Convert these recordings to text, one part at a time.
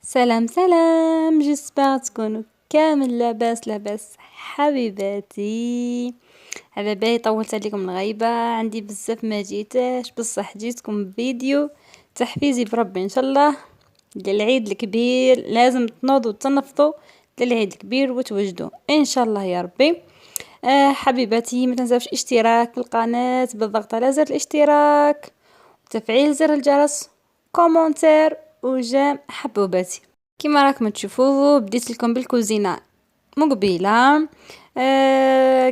سلام سلام، جيسبر تكونوا كامل لاباس حبيباتي. على بالي طولت عليكم الغيبة، عندي بزاف ما جيتاش، بصح جيتكم فيديو تحفيزي بربي ان شاء الله للعيد الكبير. لازم تنوضوا وتنفضوا للعيد الكبير وتوجدوا ان شاء الله يا ربي. حبيباتي، ما تنساوش اشتراك في القناة بالضغط على زر الاشتراك، تفعيل زر الجرس، كومنتير وجيم. حبوباتي، كما راكم تشوفوا بديت لكم بالكوزينة مقبيله.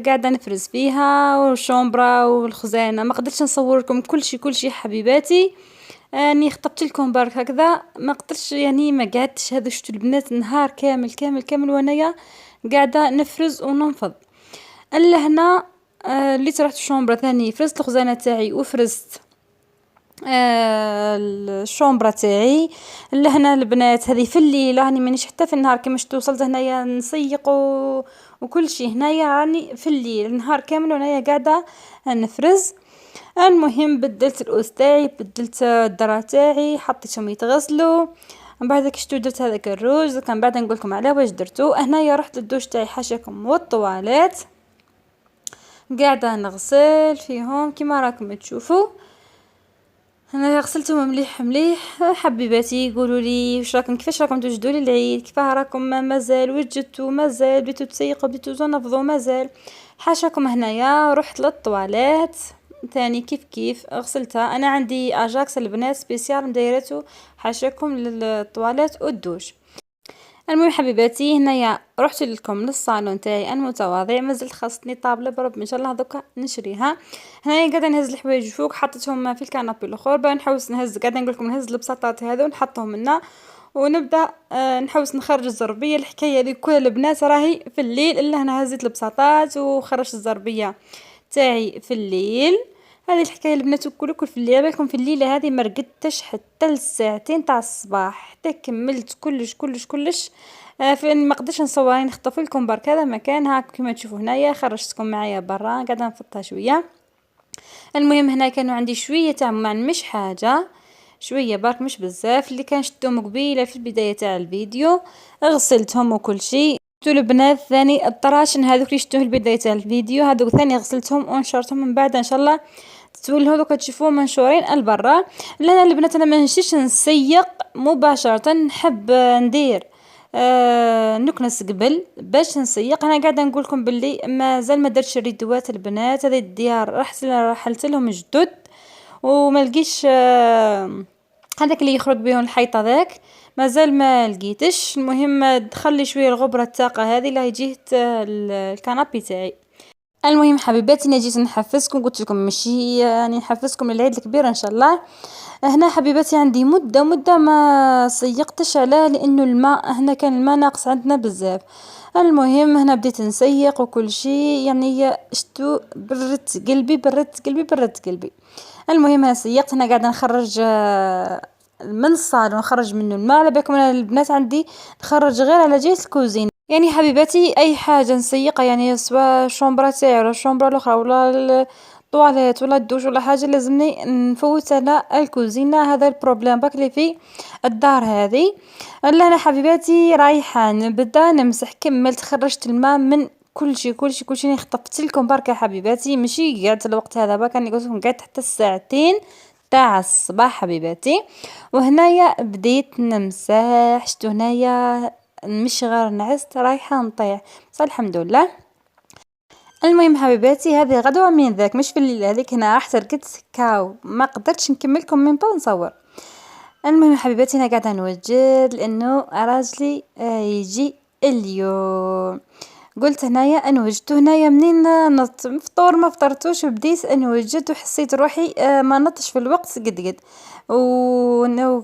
قاعده نفرز فيها والشومبرا والخزانه، ما قدرتش نصور لكم كل شيء حبيباتي. اني خطبت لكم برك هكذا، ما قدرتش يعني ما قعدتش. هذا شفتوا البنات نهار كامل وانايا قاعده نفرز وننفض. الا هنا اللي رحت الشومبرا ثاني، فرزت الخزانه تاعي وفرزت الشومبرا تاعي. لهنا البنات هذه في الليل، راني مانيش حتى في النهار كما شفتوا. وصلت هنايا نسيق وكل شيء هنايا، راني في الليل النهار كامل وهنايا قاعده نفرز. المهم بدلت الأوس تاعي، بدلت الدرا تاعي، حطيتهم يتغسلوا. من بعد شتو درت هذاك الروج، كان بعد نقول لكم على واش درتو. هنايا رحت للدوش تاعي حاشاكم والطواليت، قاعده نغسل فيهم كما راكم تشوفوا. انا غسلتهم مليح حبيباتي. قولوا لي واش راكم، كيفاش راكم توجدوا للعيد، كيف راكم؟ مازال وجدتوا؟ مازال بديتوا تسيقوا؟ بديتوا تنفضوا؟ مازال؟ حاشاكم هنايا رحت للطواليت ثاني كيف غسلتها. انا عندي اجاكس البنات سبيسيال مدايرته حاشاكم للطواليت والدوش. المهم حبيباتي، هنايا رحت لكم للصالون تاعي المتواضع، مازلت خاصني طابله برب ان شاء الله دوكا نشريها. هنايا قاعده نهز الحوايج فوق، حطيتهم في الكنابي الاخر. بقى نحوس نهز، قاعده نقول لكم نهز البساطات هذو نحطهم لنا ونبدا نحوس نخرج الزربيه. الحكايه هذه كل البنات راهي في الليل، الا انا هزيت البساطات وخرجت الزربيه تاعي في الليل. هذه الحكايه البنات كل في الليل. بالكم في الليله هذه ما رقدتش حتى الساعتين تاع الصباح، حتى كملت كلش. فين ما قدرتش نصور، نخطف لكم برك هذا مكان هاك كما تشوفوا هنايا. خرجتكم معايا برا قاعده نفطها شويه. المهم هنا كانوا عندي شويه تاع مش حاجه، شويه برك مش بزاف، اللي كان شفتهم قبيله في البدايه تاع الفيديو غسلتهم وكل شيء. شفتوا البنات ثاني الطراشن هذوك اللي شفتوه في البدايه تاع الفيديو، هذوك ثاني غسلتهم ونشرتهم. من بعد ان شاء الله تولوا هذوك تشوفوه منشورين البرا. لان البنات انا ما نمشيش نسيق مباشره، نحب ندير نكنس قبل باش نسيق. انا قاعده نقول لكم باللي مازال ما درتش الريدوات البنات. هذه الديار رحلت لهم جدد وما لقيش هذاك اللي يخرج بهم الحيطه ذاك، مازال ما لقيتش. المهم دخل لي شويه الغبره الطاقه هذه اللي هي جهه الكنابي تاعي. المهم حبيباتي، انا جيت نحفزكم، قلت لكم ماشي يعني نحفزكم للعيد الكبير ان شاء الله. هنا حبيباتي عندي مده ما سيقتش، علاه لانه الماء هنا كان الماء ناقص عندنا بزاف. المهم هنا بديت نسيق وكل شيء، يعني شتو بردت قلبي. المهم انا سيقت، هنا قاعده نخرج من الصالون، نخرج منه الماء. على بالكم انا البنات عندي نخرج غير على جهه الكوزين. يعني حبيباتي اي حاجه نسيقها، يعني سواء الشومبرا تاعي ولا الشومبرا الاخرى ولا الطواليت ولا الدوش ولا حاجه، لازمني نفوت على الكوزينه. هذا البروبليم باك اللي في الدار هذه. لا انا حبيباتي رايحه نبدا نمسح، كملت خرجت الماء من كل شيء خطفت لكم بركه حبيباتي. ماشي قعدت الوقت هذا برك، انا قلت لكم قعدت حتى الساعتين تاع الصباح حبيباتي. وهنايا بديت نمسح. شتو هنايا مش غير نعست رايحه نطيح، بس الحمد لله. المهم حبيباتي، هذه غدوه من ذاك مش في الليل هذيك، هنا راح رقدت كاو، ما قدرتش نكملكم من بعد نصور. المهم حبيباتي، انا قاعده نوجد لانه راجلي يجي اليوم. قلت هنايا انا وجدت هنايا منين نط مفطور ما فطرتوش، بديت انا وجدت وحسيت روحي ما نطش في الوقت قد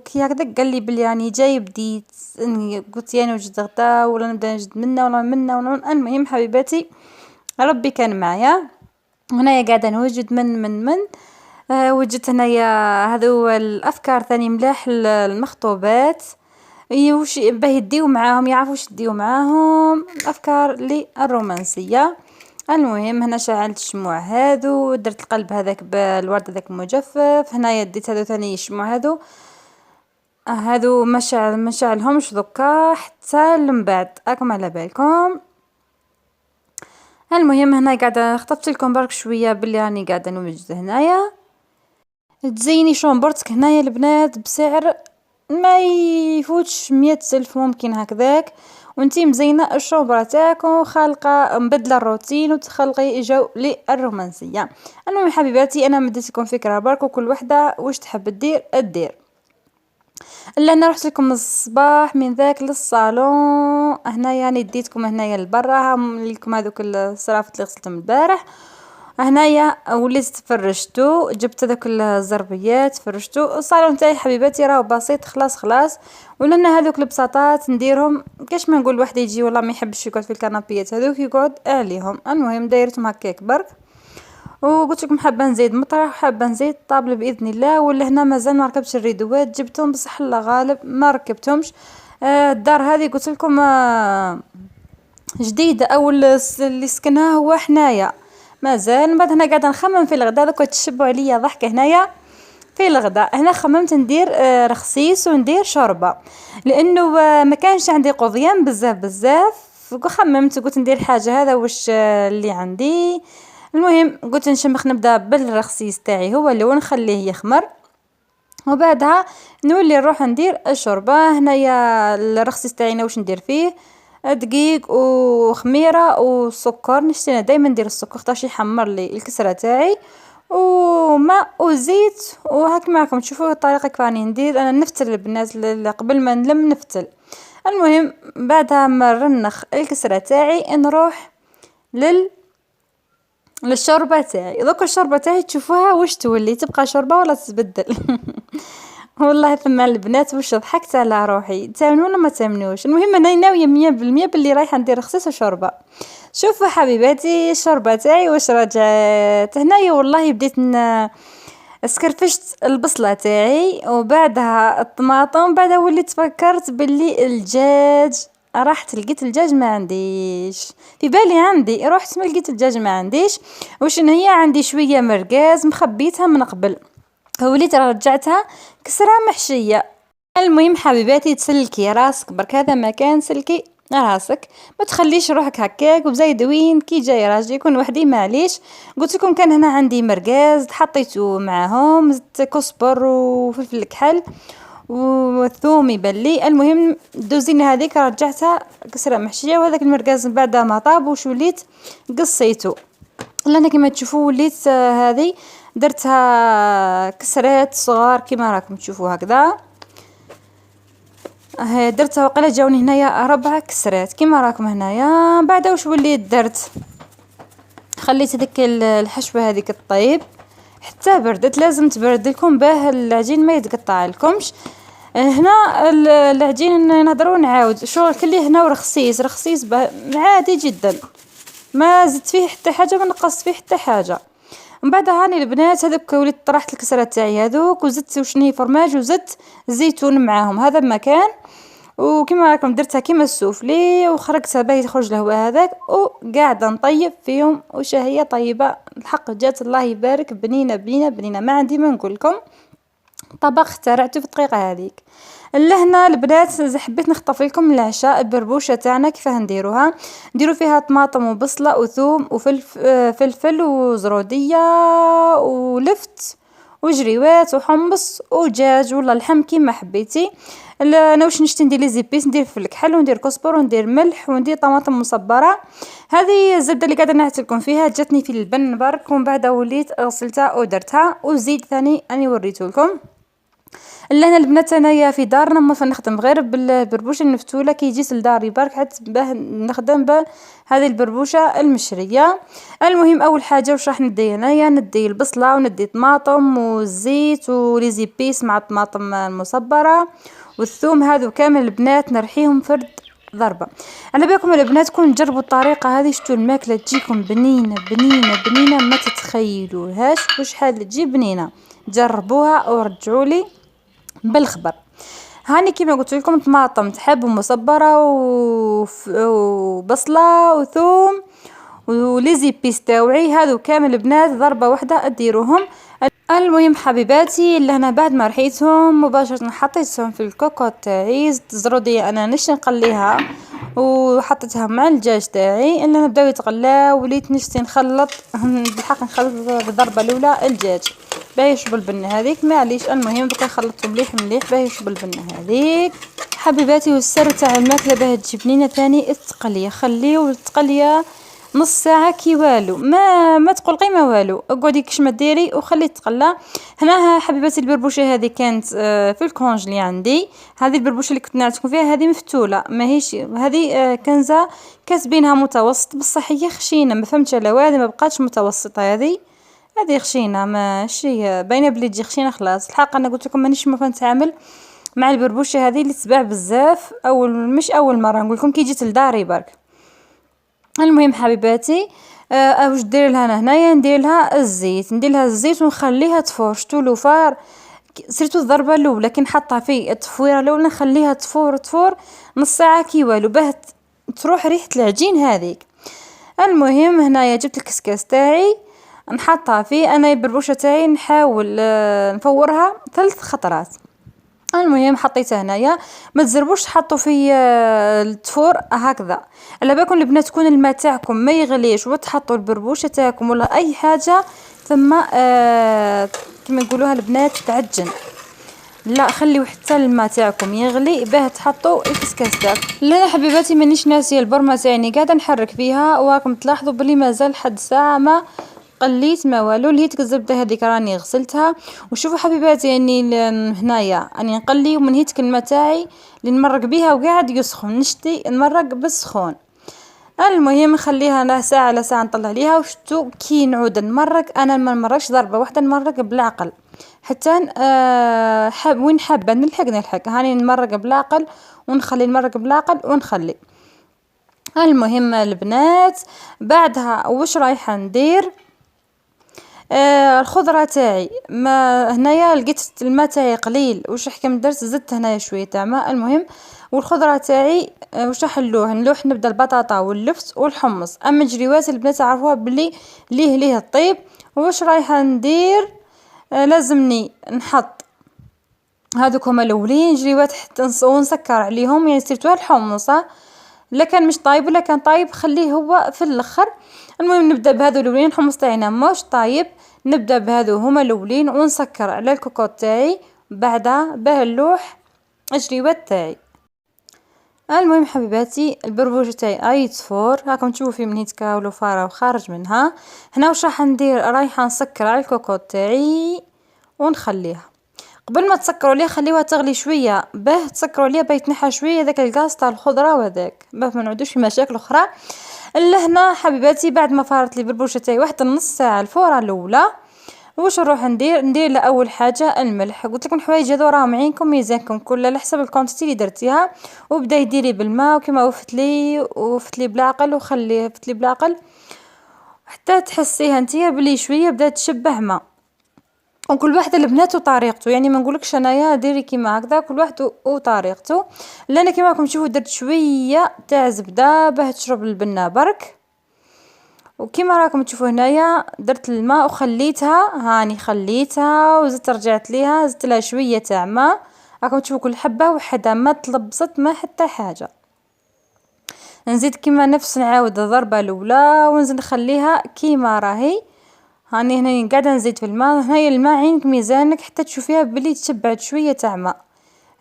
كي هكذا قال لي بلي يعني جاي. بديت قلت يعني وجد غدا ولا نبدا نجد ولا المهم حبيباتي ربي كان معايا. هنايا قاعده نوجد من وجدت هنايا هذو الافكار ثاني ملاح المخطوبات وش باه يديو معاهم، يعرفوا وش يديو معاهم الافكار للرومانسيه. المهم هنا شعلت الشموع هذو، درت القلب هذاك بالورد هذاك المجفف. هنايا ديت هذو ثاني الشموع هذو هادو مشعلهمش دوكا حتى من بعد، راكم على بالكم. المهم هنا قاعده خطفت لكم برك شويه بلي راني قاعده نوجد هنايا. تزيني شومبرتك هنايا البنات بسعر ما يفوتش 100,000 ممكن هكذاك، وانتي مزينه الشومبره تاعكم، خالقه مبدله الروتين وتخلقي جو للرومانسيه. المهم حبيباتي انا مديتكم فكره برك، وكل وحده واش تحب دير. انا رحت لكم الصباح من ذاك للصالون هنايا، يعني ديتكم هنايا لبرا لكم هذوك الصرافط اللي غسلتهم البارح. هنايا وليت فرشتو، جبت هذوك الزربيات فرشتو. الصالون تاعي حبيباتي راه بسيط خلاص، ولنا هذوك البساطات نديرهم كاش ما نقول، واحد يجي والله ما يحبش يقعد في الكنابيات هذوك يقعد عليهم. المهم دايرتهم هكاك برك، وقلت لكم حابه نزيد مطرح، حابه نزيد طابله باذن الله. ولا هنا مازال ما ركبتش الريدوات، جبتهم بصح الله غالب ما ركبتهمش. الدار هذه قلت لكم جديده، اول اللي سكنها هو حنايا مازال. من بعد هنا قاعده نخمم في الغداء، دوك تشبوا عليا ضحكه هنايا في الغداء. هنا خممت ندير رخصيص وندير شوربه، لانه ما كانش عندي قضيان بزاف. خممت قلت ندير حاجه، هذا واش اللي عندي. المهم قلت نشمخ نبدا بالرخصيص تاعي هو اللي ونخليه يخمر، وبعدها نولي نروح ندير الشوربه. هنايا الرخصيص تاعينا واش ندير فيه دقيق وخميره وسكر. نشتي دائما ندير السكر خاطرش يحمر لي الكسره تاعي، وماء وزيت. وهاك معكم تشوفوا الطريقه كيف راني ندير انا. نفتل البنات قبل ما نلم نفتل. المهم بعدها ما نرنخ الكسره تاعي نروح للشوربه تاعي. دوك الشوربه تاعي تشوفوها واش تولي، تبقى شوربه ولا تتبدل. والله ثم البنات واش ضحكت على روحي، تامنوا ولا ما تامنوش. المهم انا ناويه 100% باللي رايحه ندير خصيص شوربه. شوفوا حبيباتي الشوربه تاعي واش رجعت هنايا. والله بديت سكرفشت البصله تاعي وبعدها الطماطم، بعدها وليت فكرت باللي الدجاج، رحت لقيت الدجاج ما عنديش، في بالي عندي، رحت ما لقيت الدجاج ما عنديش. وش هي عندي شويه مرقاز مخبيتها من قبل، وليت رجعتها كسرة محشيه. المهم حبيباتي تسلكي راسك برك، هذا مكان سلكي راسك، ما تخليش روحك هكاك وزايد وين كي جاي راجل يكون وحدي. معليش قلت لكم كان هنا عندي مرقاز حطيته معاهم، زدت كزبر وفلفل كحل والثوم يبلي. المهم دوزيني هذيك رجعتها كسرة محشيه، وهذاك المرقاز بعد ما طاب وش وليت قصيته. انا كما تشوفوا وليت هذه درتها كسرات صغار كما راكم تشوفوا هكذا. درتها وقيلا جاوني هنايا 4 كسرات كما راكم هنايا. بعد واش وليت درت، خليت هذيك الحشوه هذيك الطيب حتى بردت، لازم تبرد لكم باه العجين ما يتقطع لكمش. هنا العجين نهضروا نعاود شغل كلي هنا ورخصيص عادي جدا، ما زدت فيه حتى حاجه ما نقصت فيه حتى حاجه. من بعد هاني البنات هذوك وليت طرحت الكسره تاعي هذوك وزدت وشني فرماج وزدت زيتون معاهم هذا بمكان. وكما راكم درتها كيما السوفلي وخرجتها باهي يخرج الهواء هذاك، وقاعده نطيب فيهم وشهيه طيبه الحق جات الله يبارك، بنينه ما عندي ما نقول لكم. طبق اخترعته في الدقيقه هذيك. لهنا البنات حبيت نخطف لكم العشاء البربوشه تاعنا كيفاه نديروها. نديرو فيها طماطم وبصله وثوم وفلفل وزروديه ولفت وجريوات وحمص ودجاج ولا اللحم كيما حبيتي. انا واش نشتي ندير لي زيبيس، ندير فلفل كحل وندير كزبر وندير ملح وندير طماطم مصبره. هذه الزبده اللي قاعده نحكي لكم فيها جاتني في البن برك، ومن بعد وليت غسلتها ودرتها. وزيد ثاني اني وريته لكم. لهنا البنات انايا في دارنا ما نخدم غير بالبربوشه المفتوله كي يجي لداري برك حتى باه نخدم بهذه البربوشه المشريه. المهم اول حاجه واش راح ندي هنايا، ندي البصله وندي طماطم والزيت ولي زيبيس مع الطماطم المصبره والثوم، هذو كامل البنات نرحيهم فرد ضربه. على بالكم البنات كون تجربوا الطريقه هذه شتو الماكله تجيكم بنينه ما تتخيلوهاش واش حال تجي بنينه. جربوها ورجعوا لي بالخبر. هاني كيما قلت لكم طماطم تحب ومصبره وبصله وثوم وليزي بيس تاوعي هذو كامل البنات ضربه واحده اديروهم. المهم حبيباتي اللي انا بعد ما رحيتهم مباشرة حطيتهم في الكوكوط تاعي، زدت زرودية انا نشتي نقليها وحطيتها مع الدجاج تاعي. اللي انا بداو يتغلاو وليت نشتي نخلط بالحق نخلط بالضربة الاولى الدجاج باه يشرب البنة هذيك، معليش. المهم بقى خلطته مليح مليح باه يشرب البنة هذيك حبيباتي. والسر تاع الماكلة باه تجي بنينة ثاني التقلية، خليو التقلية نص ساعة كي والو، ما تقول قيمة والو، اقعدي كش ما ديري وخليه تقلى. هنا حبيباتي البربوشه هذه كانت في الكونجلي عندي، هذه البربوشه اللي كنت نعطيكم فيها هذه مفتوله ماهيش هذه كنزه كاسبينها متوسط، بصح هي خشينه ما فهمتش على هذه ما بقاتش متوسطه، هذه خشينه ماشي باينه بلي تجي خشينه خلاص. الحق انا قلت لكم مانيش ما نتعامل مع البربوشه هذه اللي تباع بزاف، مش اول مره نقول لكم كي جيت لداري برك. المهم حبيباتي واش ندير لها انا هنايا، ندير لها الزيت ونخليها تفور. شتو لوفار سيرتو الضربه الاولى كي نحطها في التفويره الاولى نخليها تفور نص ساعه كي والو باه تروح ريحه العجين هذيك. المهم هنايا جبت الكسكاس تاعي نحطها فيه، انا البربوشه تاعي نحاول نفورها 3 خطرات. المهم حطيته هنايا، ما تزربوش تحطوا في التفور هكذا، على بالكم البنات تكون الماء تاعكم ما يغليش وتحطوا البربوشه تاعكم ولا اي حاجه ثم كما نقولوها البنات تعجن، لا خليو حتى الماء تاعكم يغلي باه تحطوا الكسكاس تاعكم. لا حبيباتي مانيش ناسيه البرمه تاعي قاعده نحرك فيها، وراكم تلاحظوا بلي مازال حد ساعه ما قليت ما والو. لهيت الزبده هذيك راني غسلتها. وشوفوا حبيباتي اني هنايا اني نقلي ومن هيتك الماء تاعي اللي نمرق بها وقاعد يسخن، نشتي نمرق بالسخون. المهم نخليها له ساعه على ساعه نطلع ليها. وشتو كي نعود نمرق انا ما نمرقش ضربه واحده، نمرق بالعقل حتى وين حابه نلحق هاني نمرق بالعقل ونخلي نمرق بالعقل ونخلي. المهم البنات بعدها واش رايحه ندير، الخضره تاعي ما هنايا لقيت الماء تاعي قليل، واش حكم درت زدت هنايا شويه تاع ماء. المهم والخضره تاعي واش راح نلوح نبدا البطاطا واللفت والحمص. اما الجريوات البنات عرفوها بلي ليه الطيب. واش رايحه ندير، لازمني نحط هذوك هما الاولين جريوات حتى ونسكر عليهم، يعني سيرتو الحمص لا كان مش طايب ولا كان طايب خليه هو في الاخر. المهم نبدا بهذو الاولين، الحمص تاعنا ماش طايب نبدا بهذو هما الاولين ونسكر على الكوكوط تاعي بعدها باه نلوح الجريوات تاعي. المهم حبيباتي البربوش تاعي اي تصفور راكم تشوفوا فيه من هيتكا ولوفاره وخارج منها. هنا واش راح ندير، رايحه نسكر على الكوكوط تاعي ونخليها. قبل ما تسكروا ليه خليوها تغلي شويه باه تسكروا ليه باه يتنحى شويه داك الغاز تاع الخضره وهذاك باه ما نعودوش في مشاكل اخرى. لهنا حبيباتي بعد ما فارت لي البربوشه تاعي واحد النص ساعه الفوره الاولى، واش نروح ندير لاول حاجه الملح. قلت لكم الحوايج هذو راهم عينكم ميزانكم كل على حسب الكونتيتي اللي درتيها. وبدا يديري بالماء وكما وفتلي بالعقل وخليه فتلي بالعقل حتى تحسيها نتيا بلي شويه بدات تشبه ماء. وكل واحد البنات وطريقته، يعني ما نقولكش انايا ديري كيما هكذا، كل واحد وطريقته. لأنا كيما راكم تشوفوا درت شويه تاع زبده باه تشرب البنه برك، وكيما راكم تشوفوا هنايا درت الماء وخليتها هاني خليتها وزدت رجعت ليها زدت لها شويه تاع ماء. راكم تشوفوا كل حبه وحده ما تلبست ما حتى حاجه. نزيد كيما نفس نعاود الضربه الاولى ونزيد نخليها كيما راهي. هاني هنا قاعده نزيد في الماء، هاي الماء عينك ميزانك حتى تشوفيها بلي تشبعت شويه تاع ماء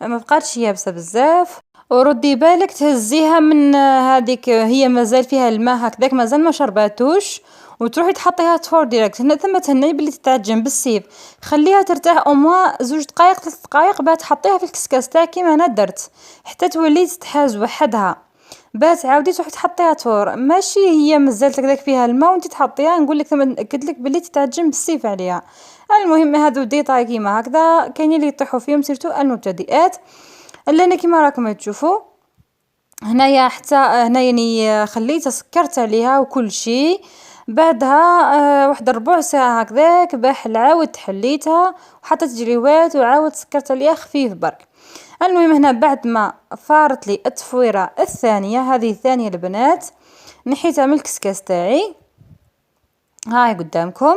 ما بقاتش يابسه بزاف. وردي بالك تهزيها من هذيك هي مازال فيها الماء هكذاك مازال ما شرباتوش وتروحي تحطيها تفور ديريكت. هنا ثم تهني بلي تتعجن بالسيف، خليها ترتاح اوموا 2 دقائق 3 دقائق بعد تحطيها في الكسكاس تاعك كيما انا درت حتى تولي تتحاز وحدها بعد تعاودي تروحي تحطيها تفور. ماشي هي مازالت هكذاك فيها الماء وانت تحطيها نقول لك ثم ناكد لك بلي تتعجن بالسيف عليها. المهم هذو ديطاي كيما هكذا كاينين اللي يطيحوا فيهم سيرتو المبتدئات. انا كيما راكم تشوفوا هنايا حتى هنايا خليتها سكرت عليها وكل شيء. بعدها واحد ربع ساعه هكذاك باه عاود حليتها وحطيت جريوات وعاود سكرت عليها خفيف برك. المهم هنا بعد ما فارت لي التفويره الثانيه، هذه الثانيه البنات نحيتها من الكسكاس تاعي هاي قدامكم.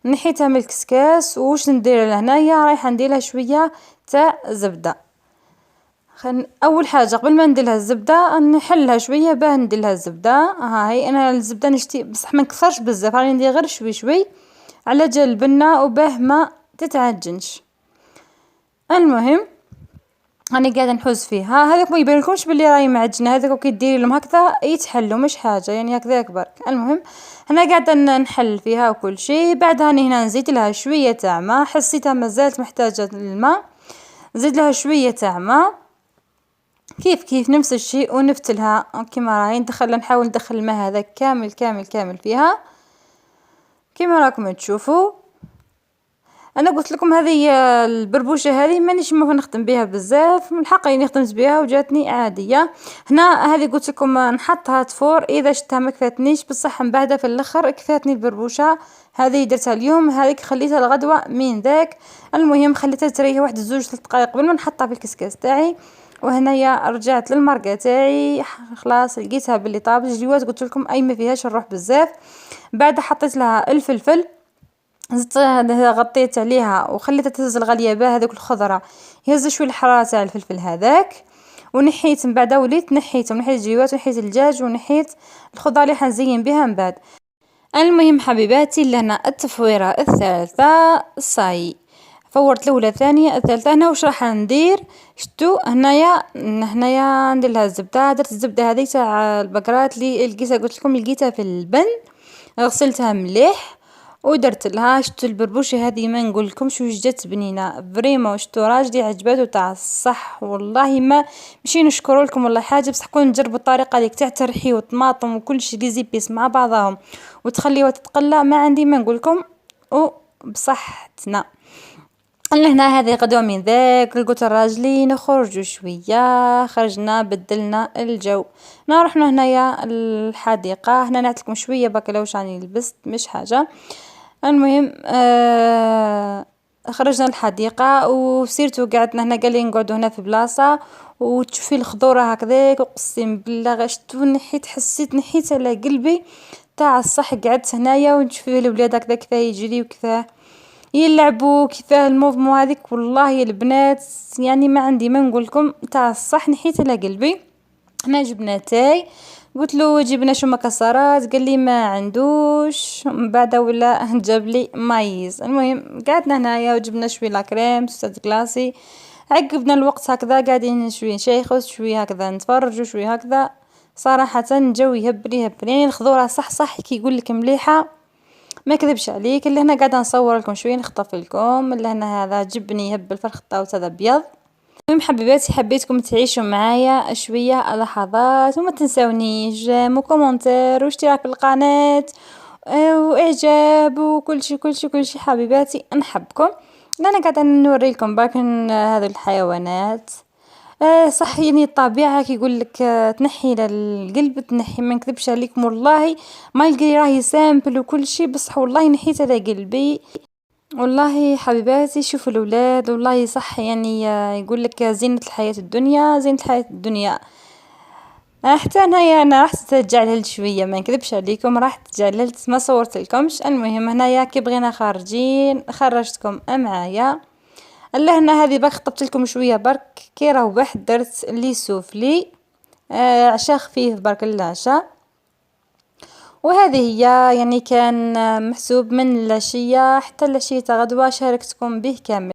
نحيتها من الكسكاس. وش ندير لهنايا؟ رايحه ندير لها شويه تاع زبده. اول حاجه قبل ما ندير لها الزبده نحلها شويه باه ندير لها الزبده. ها هي انا الزبده نشتي بصح ما نكثرش بزاف، راني ندير غير شوي شوي على جال البنه وباه ما تتعجنش. المهم راني قاعده نحوز فيها. هذاك ما يبانلكمش بلي راهي معجنه، هذاك كي ديري لهم هكذا يتحلوا مش حاجه يعني هكذاك برك. المهم انا قاعده نحل فيها وكل شيء. بعد هاني هنا نزيد لها شويه تاع ماء، حسيتها مازالت محتاجه الماء، نزيد لها شويه تاع ماء كيف كيف نفس الشيء ونفتلها كيما راهي. نحاول ندخل الماء هذا كامل كامل كامل فيها كيما راكم تشوفوا. انا قلت لكم هذه البربوشه هذه مانيش ما نخدم بها بزاف، من الحق اني خدمت بها وجاتني عاديه. هنا هذه قلت لكم نحطها تفور، اذا شتها ما كفاتنيش بصح من بعدها في الاخر كفاتني البربوشه هذه درتها اليوم. هذيك خليتها الغدوه من ذاك. المهم خليتها تريح واحد زوج 3 دقائق قبل ما نحطها في الكسكاس تاعي. وهنايا رجعت للمرقه تاعي خلاص لقيتها باللي طابت. الجوات قلت لكم اي ما فيهاش نروح بزاف. بعد حطيت لها الفلفل، زدت غطيت عليها وخليتها تهز الغليه باه هذوك الخضره يهز شوي الحراره تاع الفلفل هذاك. ونحيت من بعد وليت نحيت الجوات ونحيت الدجاج ونحيت الخضره اللي حنزين بها من بعد. المهم حبيباتي لهنا التفويره الثالثه صاي. فورت الاولى الثانيه الثالثه. هنا واش راح ندير؟ شتو هنايا ندير لها الزبده. درت الزبده هذه تاع البقرات اللي لقيتها قلت لكم لقيتها في البن، غسلتها مليح ودرت لها. شتو البربوشه هذه ما نقول لكمش واش جات بنينه فريمون. شتو راجلي عجباتو تاع الصح والله. ما مشي نشكر لكم والله حاجه، بصح كون نجربوا الطريقه ديك تاع ترحي والطماطم وكل شيء لي زيبيس مع بعضهم وتخليوها تتقلى ما عندي ما نقول لكم وبصحتنا. هنا هذه غدوة من ذاك قلت الراجلي نخرجوا شويه. خرجنا بدلنا الجو، رحنا هنايا الحديقه. هنا نعطيكم شويه بكلا واش راني لبست مش حاجه. المهم خرجنا الحديقه وسيرتو قعدنا هنا. قال لي نقعدوا هنا في بلاصه وتشوفي الخضوره هكذاك. وقسم بالله غشتو نحيت على قلبي تاع الصح. قعدت هنايا ونشوف الولاد هكذا كيفاه يجري وكيفاه يلعبوا كيفاه الموفمو هذيك. والله يا البنات يعني ما عندي ما نقول لكم تاع الصح نحيت على قلبي. احنا جبنا تاي، قلت له جبنا شو مكسرات، قال لي ما عندوش. من بعد ولا جاب لي مايز. المهم قعدنا هنايا وجبنا شويه لاكريم سوسات كلاسي. عقبنا الوقت هكذا قاعدين شويه نشيخوا شويه هكذا نتفرجوا شويه هكذا. صراحه الجو يهبل يعني الخضوره صح كي يقول لك مليحه ما كذبش عليك. اللي هنا قاعده نصور لكم شويه نخطف لكم. اللي هنا هذا جبني يهبل في الخطاوط هذا ابيض. المهم حبيباتي حبيتكم تعيشوا معايا شويه لحظات وما تنسونيش جيم وكومنتير واشتراك في القناه واعجاب وكل شيء حبيباتي نحبكم. انا قاعده نوري لكم باكن هذه الحيوانات. صح يعني الطبيعة كي يقول لك تنحي للقلب تنحي ما نكذبش عليكم والله. ما يلقي راهي سامبل وكل شيء بصح والله نحيت على قلبي. والله حبيباتي شوفوا الاولاد والله صح يعني يقول لك زينة الحياة الدنيا. حتى انا راح تجعلها شويه ما نكذبش عليكم راح تجعلها ما صورت لكمش. المهم هنايا كي بغينا خارجين خرجتكم معايا. هنا هذه باك خطبت لكم شويه برك كي روحت درت لي سوفلي عشاء خفيف برك العشاء. وهذه هي يعني كان محسوب من العشيه حتى العشيه غدوه شاركتكم به كامل.